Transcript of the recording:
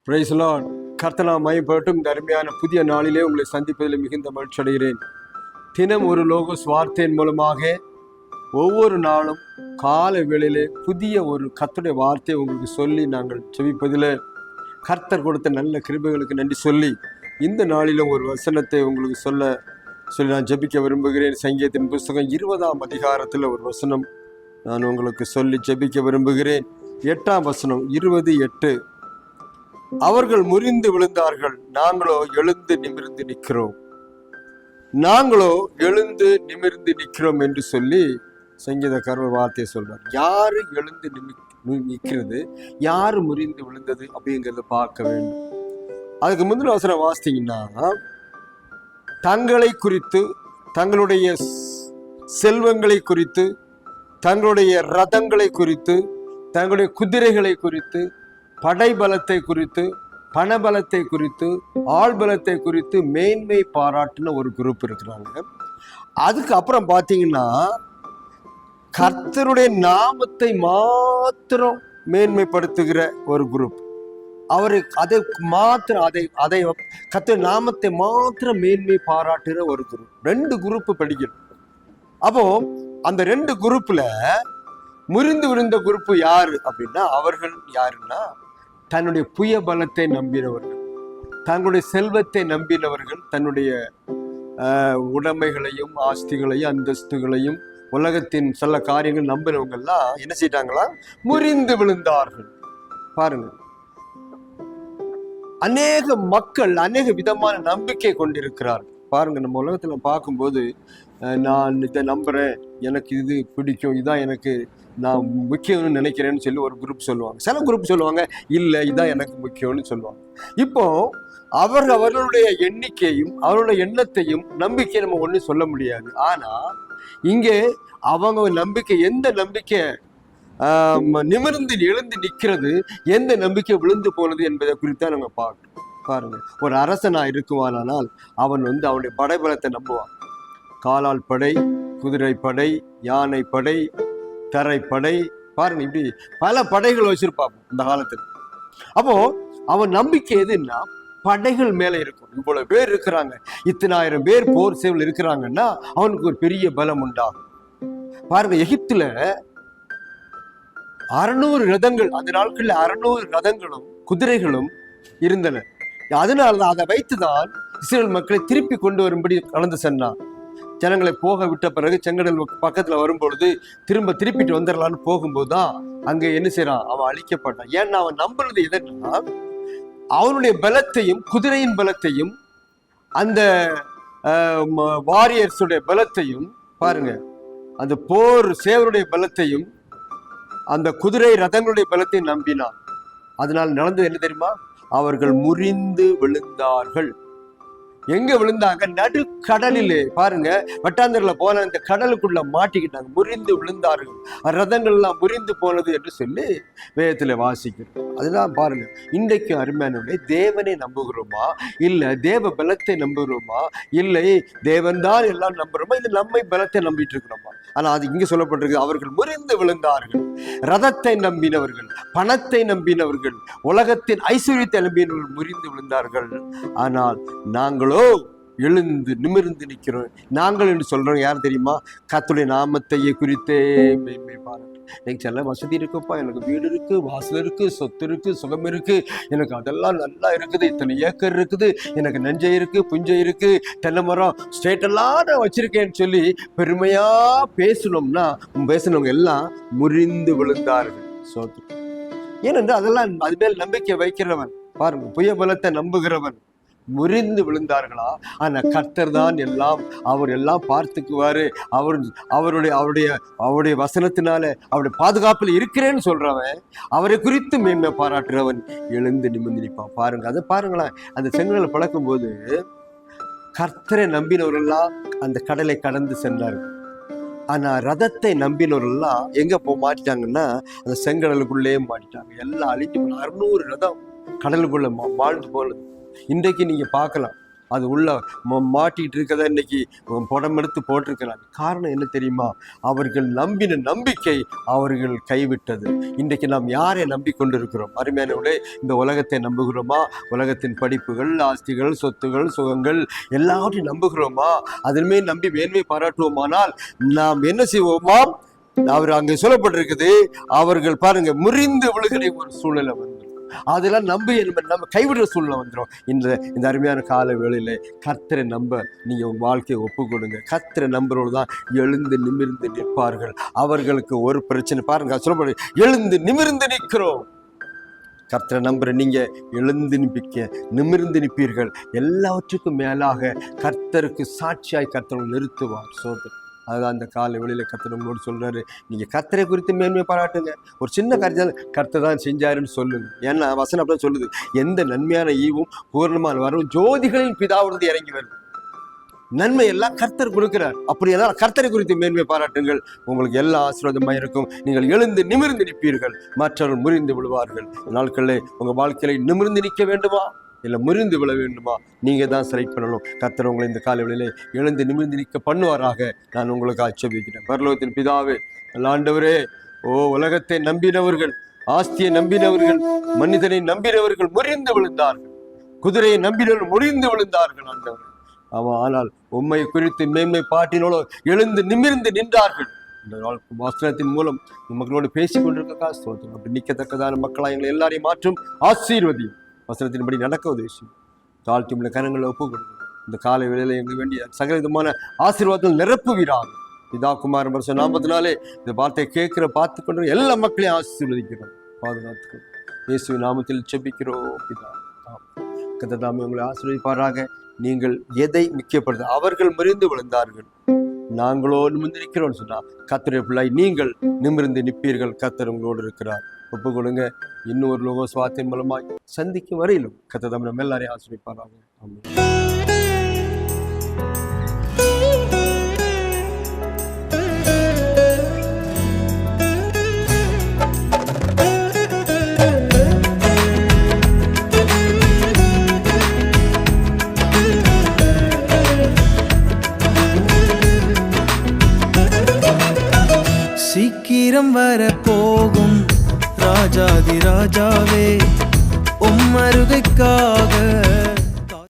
Price Lord. கர்த்தர் மையப்பட்டும் இந்த அருமையான புதிய நாளிலே உங்களை சந்திப்பதில் மிகுந்த மகிழ்ச்சி அடைகிறேன். தினம் ஒரு லோகோஸ் வார்த்தையின் மூலமாக ஒவ்வொரு நாளும் காலை வேளையிலே புதிய ஒரு கர்த்தருடைய வார்த்தையை உங்களுக்கு சொல்லி நாங்கள் செபிப்பதில் கர்த்தர் கொடுத்த நல்ல கிருபைகளுக்கு நன்றி சொல்லி இந்த நாளிலும் ஒரு வசனத்தை உங்களுக்கு சொல்லி நான் ஜெபிக்க விரும்புகிறேன். சங்கீதத்தின் புஸ்தகம் 20ஆம் அதிகாரத்தில் ஒரு வசனம் நான் உங்களுக்கு சொல்லி ஜெபிக்க விரும்புகிறேன். 8ஆம் வசனம் 20:8. அவர்கள் முறிந்து விழுந்தார்கள், நாங்களோ எழுந்து நிமிர்ந்து நிற்கிறோம். நாங்களோ எழுந்து நிமிர்ந்து நிற்கிறோம் என்று சொல்லி சங்கீதக்காரர் வார்த்தையை சொல்றார். யாரு எழுந்து நிற்கிறது, யாரு முறிந்து விழுந்தது அப்படிங்கிறத பார்க்க வேண்டும். அதுக்கு முந்தின வசனம் வாசித்தீங்கன்னா, தங்களை குறித்து, தங்களுடைய செல்வங்களை குறித்து, தங்களுடைய ரதங்களை குறித்து, தங்களுடைய குதிரைகளை குறித்து, படைபலத்தை குறித்து, பணபலத்தை குறித்து, ஆள்பலத்தை குறித்து மேன்மை பாராட்டின ஒரு குரூப் இருக்கிறாங்க. அதுக்கு அப்புறம் பார்த்தீங்கன்னா, கர்த்தருடைய நாமத்தை மாத்திரம் மேன்மைப்படுத்துகிற ஒரு குரூப். அதை கர்த்தருடைய நாமத்தை மாத்திரம் மேன்மை பாராட்டுகிற ஒரு குரூப். 2 குரூப் படிக்கணும். அப்போ அந்த 2 குரூப்ல முறிந்து விழுந்த குரூப் யாரு அப்படின்னா, அவர்கள் யாருன்னா, தன்னுடைய புய பலத்தை நம்பினவர்கள், தங்களுடைய செல்வத்தை நம்பினவர்கள், தன்னுடைய உடைமைகளையும் ஆஸ்திகளையும் அந்தஸ்துகளையும் உலகத்தின் சில காரியங்கள் நம்பினவங்கெல்லாம் என்ன செய்தாங்களா, முறிந்து விழுந்தார்கள். பாருங்க, அநேக மக்கள் அநேக விதமான நம்பிக்கை கொண்டிருக்கிறார்கள். பாருங்க, நம்ம உலகத்துல பார்க்கும்போது நான் இதை நம்புறேன், எனக்கு இது பிடிக்கும், இதான் எனக்கு நான் முக்கியம்னு நினைக்கிறேன்னு சொல்லி ஒரு குரூப் சொல்லுவாங்க. சில குரூப் சொல்லுவாங்க இல்லை இதான் எனக்கு முக்கியம்னு சொல்லுவாங்க. இப்போ அவர்களுடைய எண்ணிக்கையும் அவருடைய எண்ணத்தையும் நம்பிக்கை நம்ம ஒன்றும் சொல்ல முடியாது. ஆனா இங்கே அவங்க நம்பிக்கை, எந்த நம்பிக்கை நிமிர்ந்து எழுந்து நிற்கிறது, எந்த நம்பிக்கை விழுந்து போனது என்பதை குறித்தான் நம்ம பார்க்கணும். பாருங்க, ஒரு அரசனா இருக்குவானால் அவன் அவனுடைய படைபலத்தை நம்புவான். காலால் படை, குதிரை படை, யானை படை, தரைப்படை, பாருங்க இப்படி பல படைகள் வச்சிருப்பாங்க இந்த காலத்துல. அப்போ அவன் நம்பிக்கை எதுன்னா படைகள் மேல இருக்கும். இவ்வளவு பேர் இருக்கிறாங்க, இத்தனை ஆயிரம் பேர் போர் சேவல் இருக்கிறாங்கன்னா அவனுக்கு ஒரு பெரிய பலம் உண்டாகும். பாருங்க, எகிப்துல 600 ரதங்கள், அந்த நாட்கள்ல 600 ரதங்களும் குதிரைகளும் இருந்தன. அதனாலதான் அதை வைத்துதான் இஸ்ரேல் மக்களை திருப்பி கொண்டு வரும்படி கலந்து சென்றான். ஜனங்களை போக விட்ட பிறகு செங்கடல் பக்கத்துல வரும்பொழுது திருப்பிட்டு வந்துடலான்னு போகும்போது தான் அங்க என்ன செய்யறான், அவன் அழிக்கப்பட்டான். ஏன்னா அவன் நம்புறது எதுன்னா, அவனுடைய பலத்தையும் குதிரையின் பலத்தையும் அந்த வாரியர்ஸுடைய பலத்தையும், பாருங்க அந்த போர் சேவருடைய பலத்தையும் அந்த குதிரை ரதங்களுடைய பலத்தையும் நம்பினான். அதனால் நடந்தது என்ன தெரியுமா, அவர்கள் முறிந்து விழுந்தார்கள். எங்க விழுந்தாங்க, நடுக்கடலிலே. பாருங்க, வட்டாந்தர்ல போன இந்த கடலுக்குள்ள மாட்டிக்கிட்டாங்க, முறிந்து விழுந்தார்கள், ரதங்கள் எல்லாம் முறிந்து போனது என்று சொல்லி வேதத்துல வாசிக்கிறோம். அதுதான் பாருங்க, இன்றைக்கு அருமையானவர்களே, தேவனை நம்புகிறோமா, இல்ல தேவ பலத்தை நம்புகிறோமா, இல்லை தேவன் தான் எல்லாம் நம்புறோமா, இல்லை நம்மை பலத்தை நம்பிட்டு இருக்கிறோமா? ஆனா அது இங்க சொல்லப்பட்டிருக்கு, அவர்கள் முறிந்து விழுந்தார்கள். ரதத்தை நம்பினவர்கள், பணத்தை நம்பினவர்கள், உலகத்தின் ஐஸ்வர்யத்தை நம்பினவர்கள் முறிந்து விழுந்தார்கள். ஆனால் நாங்களோ எழுந்து நிமிர்ந்து நிற்கிறோம். நாங்கள் என்று சொல்றோம் யார் தெரியுமா, கர்த்தருடைய நாமத்தையே குறித்தே மேன்மை பாராட்டு. எனக்கு சில வசதி இருக்குப்பா, எனக்கு வீடு இருக்கு, வாசல் இருக்கு, சொத்து இருக்கு, சுகம் இருக்கு, எனக்கு அதெல்லாம் நல்லா இருக்குது, இத்தனை ஏக்கர் இருக்குது, எனக்கு நஞ்சை இருக்கு, புஞ்சை இருக்கு, தென்னை மரம், ஸ்டேட் எல்லாம் நான் வச்சிருக்கேன்னு சொல்லி பெருமையா பேசணுங்க எல்லாம் முறிந்து விழுந்தார்கள். சோத்து ஏனென்றால் அதெல்லாம் அது மேல் நம்பிக்கை வைக்கிறவன், பாருங்க புய பலத்தை நம்புகிறவன் முறிந்து விழுந்தார்களா? ஆனா கர்த்தர் தான் எல்லாம், அவர் எல்லாம் பார்த்துக்குவாரு. அவருடைய வசனத்தினால அவருடைய பாதுகாப்புல இருக்கிறேன்னு சொல்றவன், அவரை குறித்து மேன்மை பாராட்டுறவன் எழுந்து நிமிர்ந்து நிற்பான். பாருங்க, அதை பாருங்களேன், அந்த செங்கடலை பழக்கும் போது கர்த்தரை நம்பினவரெல்லாம் அந்த கடலை கடந்து சென்றார்கள். ஆனா ரதத்தை நம்பினவரெல்லாம் எங்க மாட்டிட்டாங்கன்னா அந்த செங்கடலுக்குள்ளே மாட்டிட்டாங்க. எல்லாம் அழிஞ்சு 600 ரதம் கடலுக்குள்ள வாழ்ந்து போனது. இன்றைக்கு நீங்க பார்க்கலாம், அது உள்ள மாட்டிகிட்டு இருக்கதை இன்னைக்கு படம் எடுத்து போட்டிருக்கிறாங்க. காரணம் என்ன தெரியுமா? அவர்கள் நம்பின நம்பிக்கை அவர்கள் கைவிட்டது. இன்றைக்கு நாம் யாரை நம்பி கொண்டிருக்கிறோம்? அருமையானவர்களே, இந்த உலகத்தை நம்புகிறோமா? உலகத்தின் படிப்புகள், ஆஸ்திகள், சொத்துகள், சுகங்கள் எல்லாவற்றையும் நம்புகிறோமா? அதிலுமே நம்பி மேன்மை பாராட்டுவோமானால் நாம் என்ன செய்வோமா? அவர் அங்கே சொல்லப்பட்டிருக்குது, அவர்கள் பாருங்க முறிந்து விழுகிற ஒரு சூழ்நிலை வந்துடும். அதெல்லாம் நம்ம கைவிடுற சூழ்நிலை வந்துடும். இந்த அருமையான கால வேளையில கர்த்தரை நம்ப நீங்க உங்க வாழ்க்கையை ஒப்பு கொடுங்க. கர்த்தரை நம்பரோடு தான் எழுந்து நிமிர்ந்து நிற்பார்கள். அவர்களுக்கு ஒரு பிரச்சனை பாருங்க, சொல்லப்படு எழுந்து நிமிர்ந்து நிற்கிறோம். கர்த்தரை நம்புற நீங்க எழுந்து நிமிர்ந்து நிற்பீர்கள். எல்லாவற்றுக்கும் மேலாக கர்த்தருக்கு சாட்சியாய் கர்த்தர் நிறுத்துவார். சோதனை அதுதான் அந்த கால வெளியில கர்த்தர் உங்களோடு சொல்றாரு, நீங்க கர்த்தரை குறித்து மேன்மை பாராட்டுங்க. ஒரு சின்ன கர்த்தர் கர்த்தர் தான் செஞ்சாருன்னு சொல்லுங்க. ஏன்னா வசனம் அப்படிதான் சொல்லுது, எந்த நன்மையான ஈவும் பூர்ணமான வரவும் ஜோதிகளின் பிதாவிலிருந்து இறங்கி வருது. நன்மை எல்லாம் கர்த்தர் கொடுக்கிறார். அப்படி எல்லாம் கர்த்தரை குறித்து மேன்மை பாராட்டுங்கள். உங்களுக்கு எல்லா ஆசீர்வாதமாக இருக்கும். நீங்கள் எழுந்து நிமிர்ந்து நிற்பீர்கள், மற்றவர்கள் முறிந்து விழுவார்கள். நாட்களில் உங்க வாழ்க்கையில நிமிர்ந்து நிற்க வேண்டுமா இல்லை முறிந்து விழ வேண்டுமா? நீங்க தான் செலக்ட் பண்ணணும். கர்த்தர் உங்களை இந்த காலவெளியிலே எழுந்து நிமிர்ந்து நிற்க பண்ணுவாராக நான் உங்களுக்கு ஆட்சேபிக்கிறேன். பரலோகத்தின் பிதாவே, ஆண்டவரே, உலகத்தை நம்பினவர்கள், ஆஸ்தியை நம்பினவர்கள், மனிதனை நம்பினவர்கள் முறிந்து விழுந்தார்கள். குதிரையை நம்பினவர்கள் முறிந்து விழுந்தார்கள் ஆண்டவர். ஆனால் உம்மை குறித்து மேன்மை பாட்டினோடு எழுந்து நிமிர்ந்து நின்றார்கள். இந்த வசனத்தின் மூலம் மக்களோடு பேசிக் கொண்டிருக்க ஸ்தோத்திரம். அப்படி நிற்கத்தக்கதான மக்களாக எங்களை எல்லாரையும் மாற்றும் ஆசீர்வதியும். வசனத்தின்படி நடக்க உதவி தாழ்த்தி உள்ள கரங்களை ஒப்பு கொடுக்கும். இந்த காலை வேளையில எங்களுக்கு வேண்டிய சகல விதமான ஆசீர்வாதங்கள் நிரப்புவீராக. பிதா குமாரன் பரிசுத்த நாமத்தினாலே இந்த வார்த்தையை பார்த்து கொண்டு எல்லா மக்களையும் ஆசீர்வதிக்கிறோம், பாதுகாத்துக்கிறோம். இயேசுவின் நாமத்தில் ஜெபிக்கிறோம் பிதா. கர்த்தர் தாமே உங்களை ஆசீர்வதிப்பாராக. நீங்கள் எதை முக்கியப்படுத்த அவர்கள் முறிந்து விழுந்தார்கள், நாங்களோ நிமிர்ந்து நிற்கிறோம்னு சொன்னா கர்த்தருடைய பிள்ளை நீங்கள் நிமிர்ந்து நிற்பீர்கள். கர்த்தர் உங்களோடு இருக்கிறார். ஒப்பு கொடுங்க. இன்னும் ஒரு லோகோஸ் வார்த்தையின் மூலமாய் சந்திக்கும் வரையிலும் கர்த்தர் தாமே நம்ம எல்லாரையும் ஆசீர்வதிப்பாராக. ஆமென். சீக்கிரம் வரப்போகும் ராஜாதி ராஜாவே, உம்மருகைக்காக